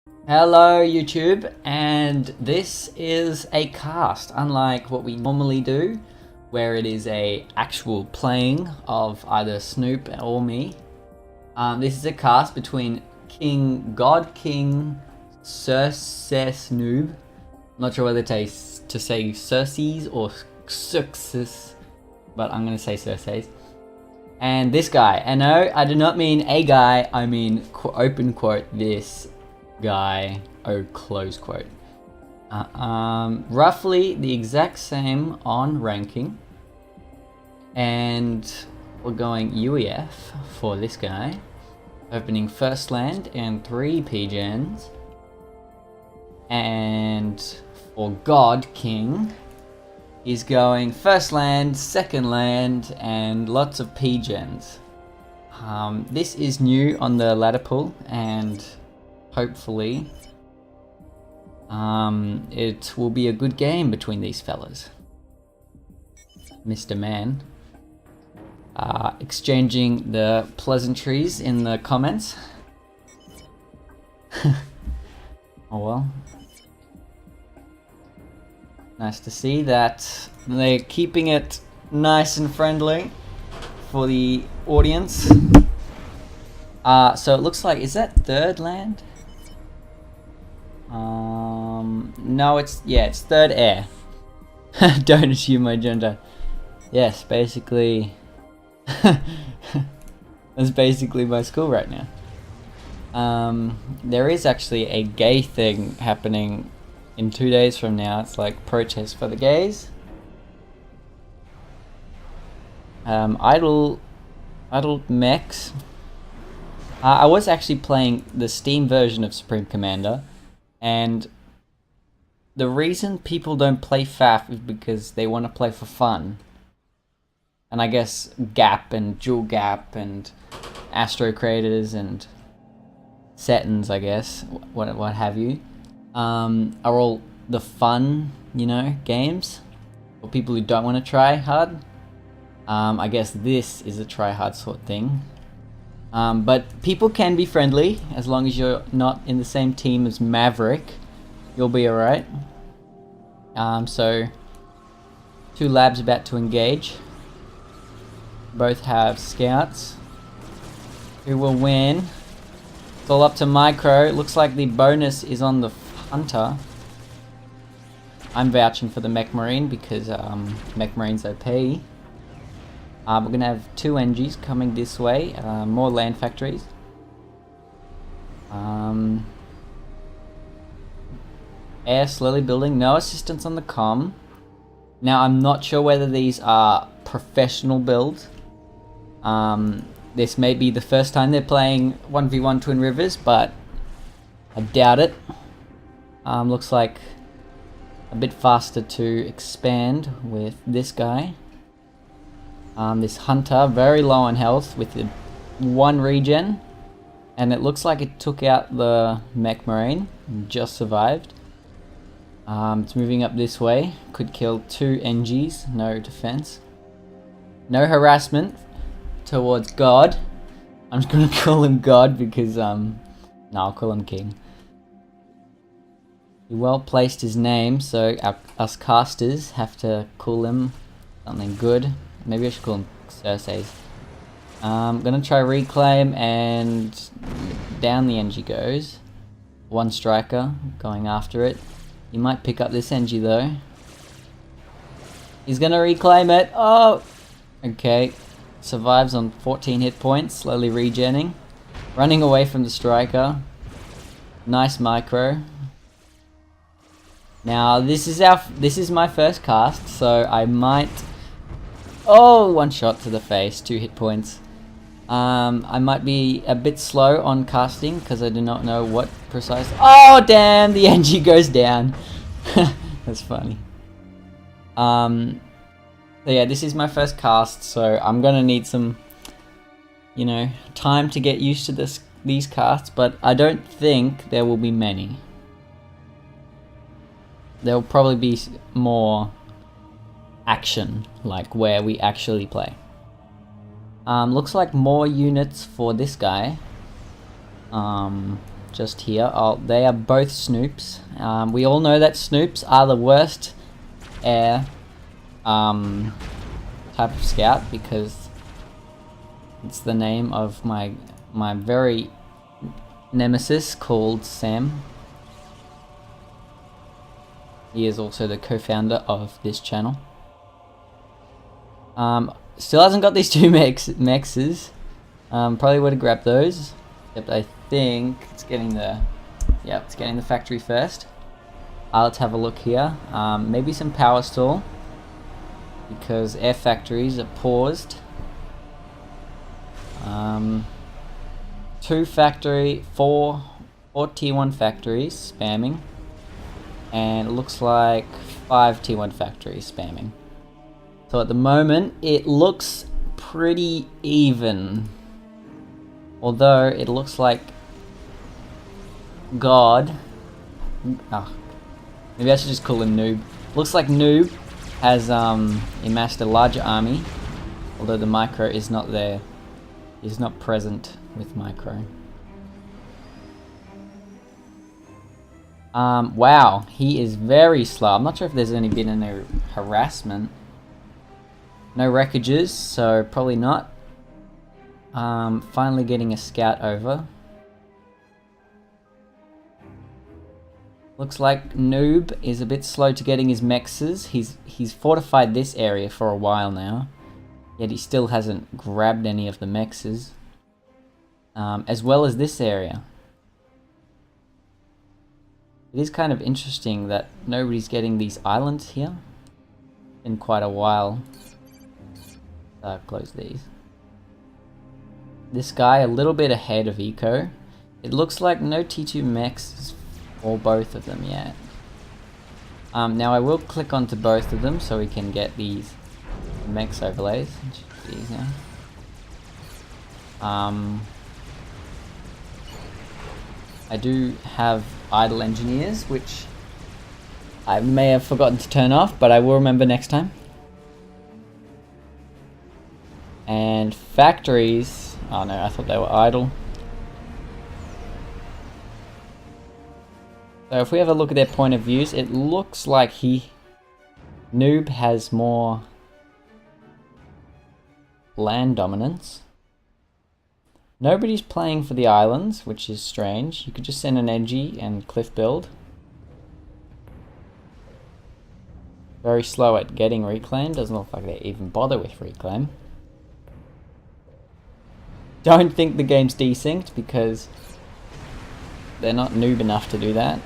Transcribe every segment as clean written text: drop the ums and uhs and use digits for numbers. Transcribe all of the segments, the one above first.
Hello YouTube, and this is a cast, unlike what we normally do, where it is a actual playing of either Snoop or me. This is a cast between GodKngXerxesNoob. Not sure whether to say Xerxes or Xerxes, but I'm gonna say Xerxes. And this guy, and no, I do not mean a guy, I mean open quote this guy, close quote. Roughly the exact same on ranking, and we're going UEF for this guy, opening first land and 3 PGens. And for God King, he's going first land, second land, and lots of PGens. This is new on the ladder pool, and hopefully it will be a good game between these fellas. Mr. Man exchanging the pleasantries in the comments. Oh well. Nice to see that they're keeping it nice and friendly for the audience. So it looks like, is that third land? No, it's third air. Don't assume my gender. Yes, basically that's basically my school right now. There is actually a gay thing happening in 2 days from now. It's like protest for the gays. Idle mechs. I was actually playing the Steam version of Supreme Commander, and the reason people don't play FAF is because they want to play for fun. And I guess Gap and Dual Gap and Astro Creators and Setins, I guess, what have you, are all the fun, games for people who don't want to try hard. I guess this is a try hard sort of thing. But people can be friendly as long as you're not in the same team as Maverick. You'll be alright. So 2 labs about to engage. Both have scouts. Who will win? It's all up to Micro. It looks like the bonus is on the Hunter. I'm vouching for the Mech Marine because Mech Marine's OP. We're gonna have 2 NGs coming this way. More land factories. Air slowly building. No assistance on the comm. Now I'm not sure whether these are professional builds. This may be the first time they're playing 1v1 Twin Rivers, but I doubt it. Looks like a bit faster to expand with this guy. This Hunter, very low on health with the 1 regen, and it looks like it took out the Mech Marine, just survived. It's moving up this way, could kill 2 NGs, no defense. No harassment towards God. I'm just gonna call him God because, no, I'll call him King. He well placed his name, so us casters have to call him something good. Maybe I should call him Xerxes. I'm gonna try reclaim, and down the NG goes. 1 striker going after it. He might pick up this NG though. He's gonna reclaim it. Oh! Okay. Survives on 14 hit points, slowly regenning. Running away from the striker. Nice micro. Now this is my first cast, so I might... Oh, 1 shot to the face, 2 hit points. I might be a bit slow on casting because I do not know what precise... Oh damn, the NG goes down. That's funny. So yeah, this is my first cast, so I'm gonna need some, time to get used to these casts, but I don't think there will be many. There will probably be more action, like where we actually play. Looks like more units for this guy. just here. Oh, they are both snoops. We all know that snoops are the worst air type of scout, because it's the name of my very nemesis called Sam. He is also the co-founder of this channel. Still hasn't got these two mexes. Probably would have grabbed those, except I think it's getting the factory first. Let's have a look here. Maybe some power stall, because air factories are paused. 4 tier 1 factories spamming, and it looks like 5 tier 1 factories spamming. So at the moment it looks pretty even, although it looks like maybe I should just call him Noob. Looks like Noob has amassed a larger army, although the micro is not there. He's not present with micro. Wow, he is very slow. I'm not sure if there's been any harassment. No wreckages, so probably not. Finally getting a scout over. Looks like Noob is a bit slow to getting his mexes. He's fortified this area for a while now, yet he still hasn't grabbed any of the mexes, as well as this area. It is kind of interesting that nobody's getting these islands here. Been quite a while. Close these. This guy a little bit ahead of Eco. It looks like no T2 mechs for both of them yet. Now I will click onto both of them so we can get these mechs overlays. It should be easier. I do have idle engineers, which I may have forgotten to turn off, but I will remember next time. And factories, oh no, I thought they were idle. So if we have a look at their point of views, it looks like Noob has more land dominance. Nobody's playing for the islands, which is strange. You could just send an Engie and cliff build. Very slow at getting reclaim. Doesn't look like they even bother with reclaim. Don't think the game's desynced, because they're not noob enough to do that.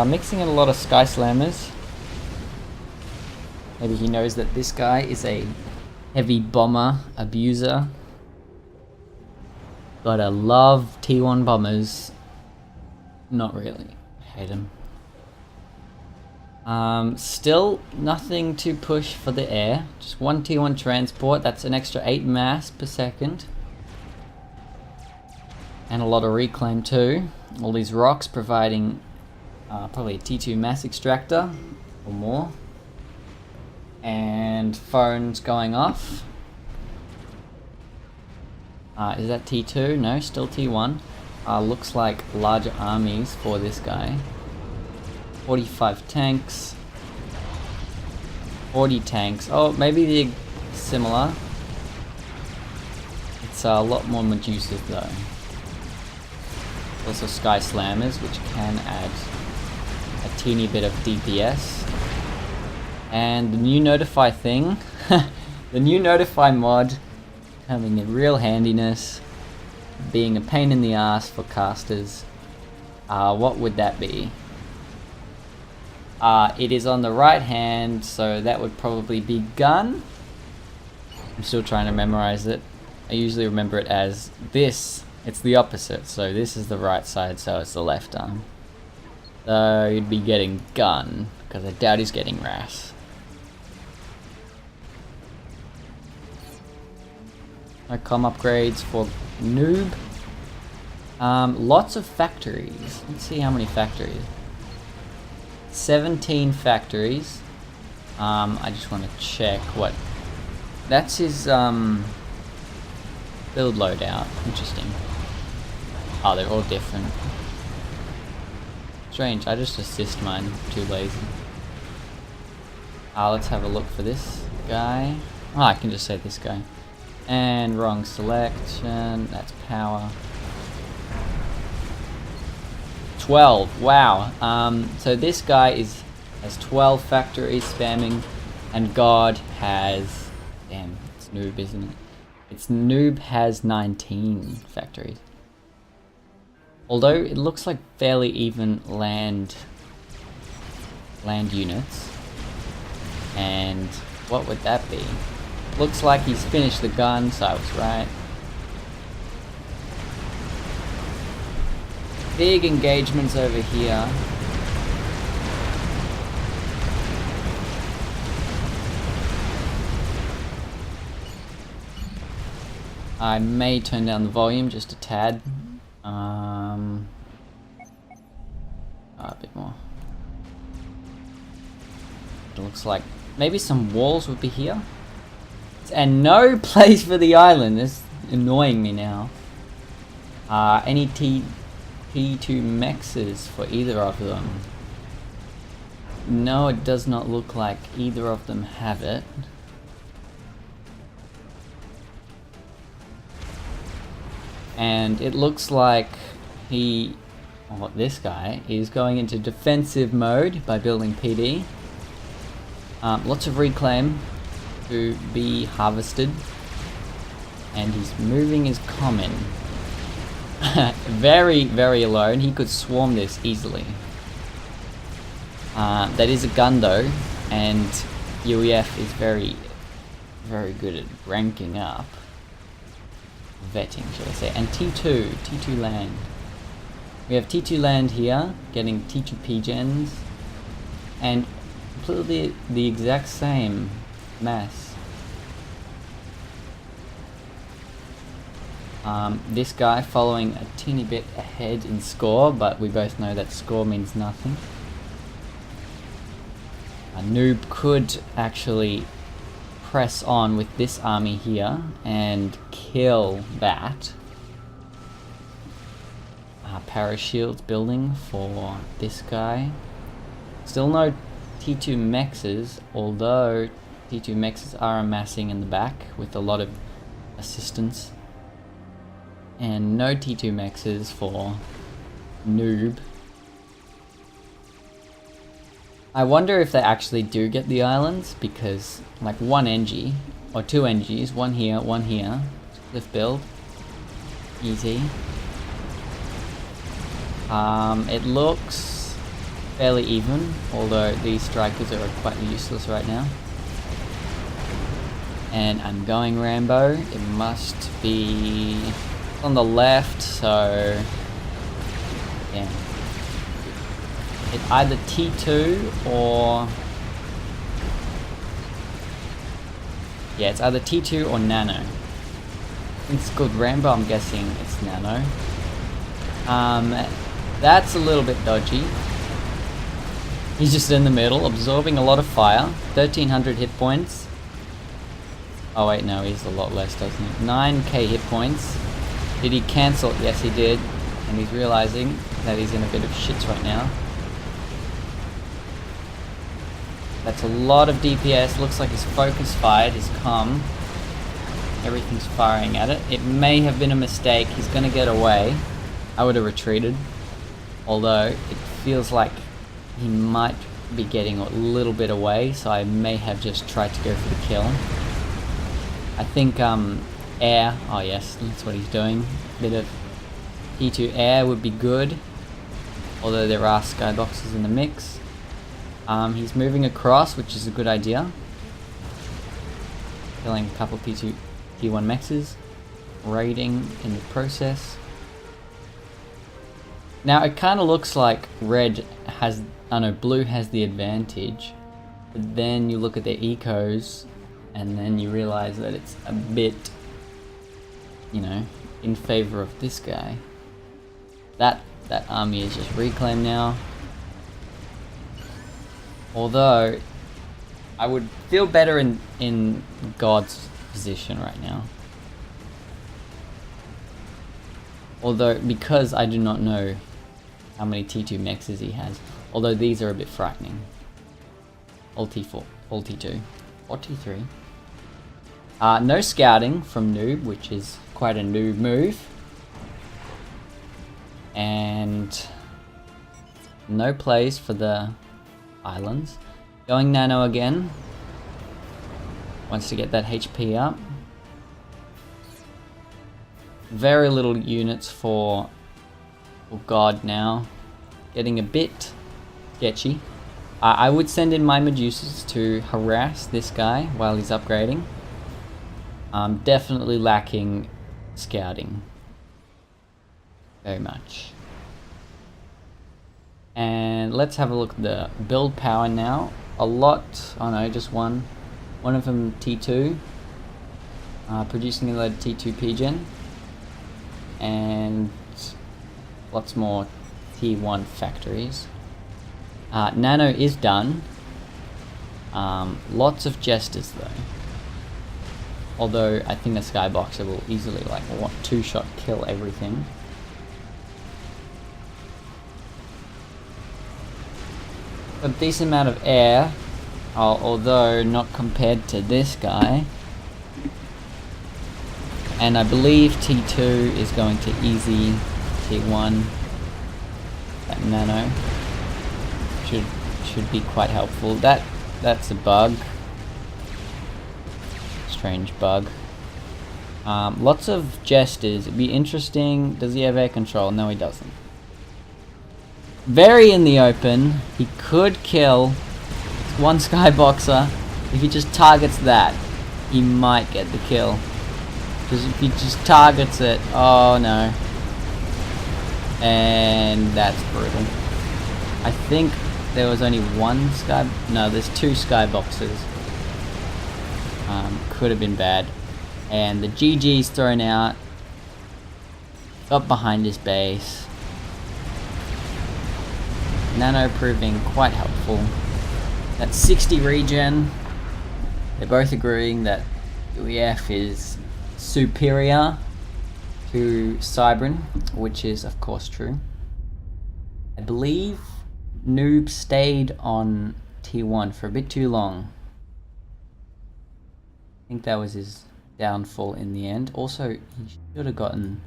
Mixing in a lot of Sky Slammers. Maybe he knows that this guy is a heavy bomber abuser. Gotta love T1 bombers. Not really. Hate them. Still nothing to push for the air. Just one T1 transport. That's an extra 8 mass per second. And a lot of reclaim too. All these rocks providing probably a T2 mass extractor or more. And phones going off. Is that T2? No, still T1. Looks like larger armies for this guy. 45 tanks. 40 tanks. Oh, maybe they're similar. It's a lot more Medusas though. Also Sky Slammers, which can add a teeny bit of DPS. And the new Notify thing. The new Notify mod coming in real handiness. Being a pain in the ass for casters. What would that be? It is on the right hand, so that would probably be gun. I'm still trying to memorize it. I usually remember it as this. It's the opposite, so this is the right side, so it's the left arm. So you'd be getting gun, because I doubt he's getting RAS. No comm upgrades for Noob. Lots of factories. Let's see how many factories. 17 factories. I just want to check what... That's his build loadout. Interesting. Oh, they're all different. Strange, I just assist mine, too lazy. Let's have a look for this guy. Oh, I can just say this guy. And wrong selection, that's power. 12, wow. So this guy has 12 factories spamming, and God has, damn, it's noob, isn't it? It's noob has 19 factories. Although it looks like fairly even land units. And what would that be? Looks like he's finished the gun, so I was right. Big engagements over here. I may turn down the volume just a tad. A bit more. It looks like maybe some walls would be here. And no place for the island. This is annoying me now. Any T2 mexes for either of them? No, it does not look like either of them have it. And it looks like this guy is going into defensive mode by building PD. Lots of reclaim to be harvested, and he's moving his common. Very, very alone. He could swarm this easily. That is a gun though, and UEF is very, very good at ranking up. Vetting, should I say. And T2 land. We have T2 land here, getting T2 gens, and completely the exact same mass. This guy following a teeny bit ahead in score, but we both know that score means nothing. A noob could actually press on with this army here and kill that. Parashield building for this guy. Still no T2 mexes, although T2 mexes are amassing in the back with a lot of assistance. And no T2 mexes for noob. I wonder if they actually do get the islands, because like one NG or two NGs, one here, cliff build, easy. It looks fairly even, although these strikers are quite useless right now. And I'm going Rambo. It must be on the left, so yeah. It's either T2 or yeah, it's either T2 or Nano. It's called Rambo. I'm guessing it's Nano. That's a little bit dodgy. He's just in the middle, absorbing a lot of fire. 1300 hit points. Oh wait, no, he's a lot less, doesn't he? 9k hit points. Did he cancel? Yes, he did. And he's realizing that he's in a bit of shits right now. That's a lot of DPS. Looks like his focus fired, his comm. Everything's firing at it. It may have been a mistake. He's gonna get away. I would have retreated. Although it feels like he might be getting a little bit away, so I may have just tried to go for the kill. I think air, oh yes, that's what he's doing. A bit of T2 air would be good, although there are skyboxes in the mix. He's moving across, which is a good idea. Killing a couple T1 mexes, raiding in the process. Now it kind of looks like red has, blue has the advantage, but then you look at their ecos and then you realize that it's a bit, you know, in favor of this guy. That army is just reclaimed now. Although I would feel better in God's position right now. Although, because I do not know how many T2 mexes he has. Although these are a bit frightening. All T4, all T2, or T3. No scouting from Noob, which is quite a noob move. And no plays for the islands. Going nano again. Wants to get that HP up. Very little units for God now. Getting a bit sketchy. I would send in my Medusas to harass this guy while he's upgrading. Definitely lacking scouting. Very much. And let's have a look at the build power now. A lot, oh no, just one. One of them T2. Producing a load of T2 P-Gen. And lots more T1 factories. Nano is done. Lots of Jesters though. Although I think the Skyboxer will easily like two-shot kill everything. A decent amount of air, although not compared to this guy. And I believe T2 is going to easy T1. That nano should be quite helpful. That's a bug. Strange bug. Lots of Jesters. It'd be interesting. Does he have air control? No, he doesn't. Very in the open. He could kill one Skyboxer. If he just targets that, he might get the kill. Because if he just targets it, oh no. And that's brutal. I think there was only one no, there's two Skyboxers. Could have been bad. And the GG's thrown out. Got behind his base. Nano proving quite helpful. That's 60 regen. They're both agreeing that UEF is superior to Cybran, which is of course true. I believe Noob stayed on T1 for a bit too long. I think that was his downfall in the end. Also, he should have gotten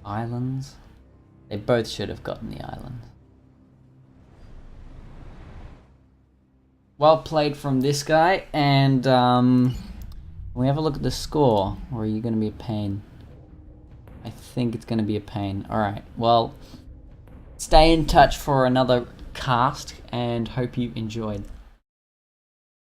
islands. They both should have gotten the islands. Well played from this guy, and we have a look at the score, or are you going to be a pain? I think it's going to be a pain. Alright, well, stay in touch for another cast, and hope you enjoyed.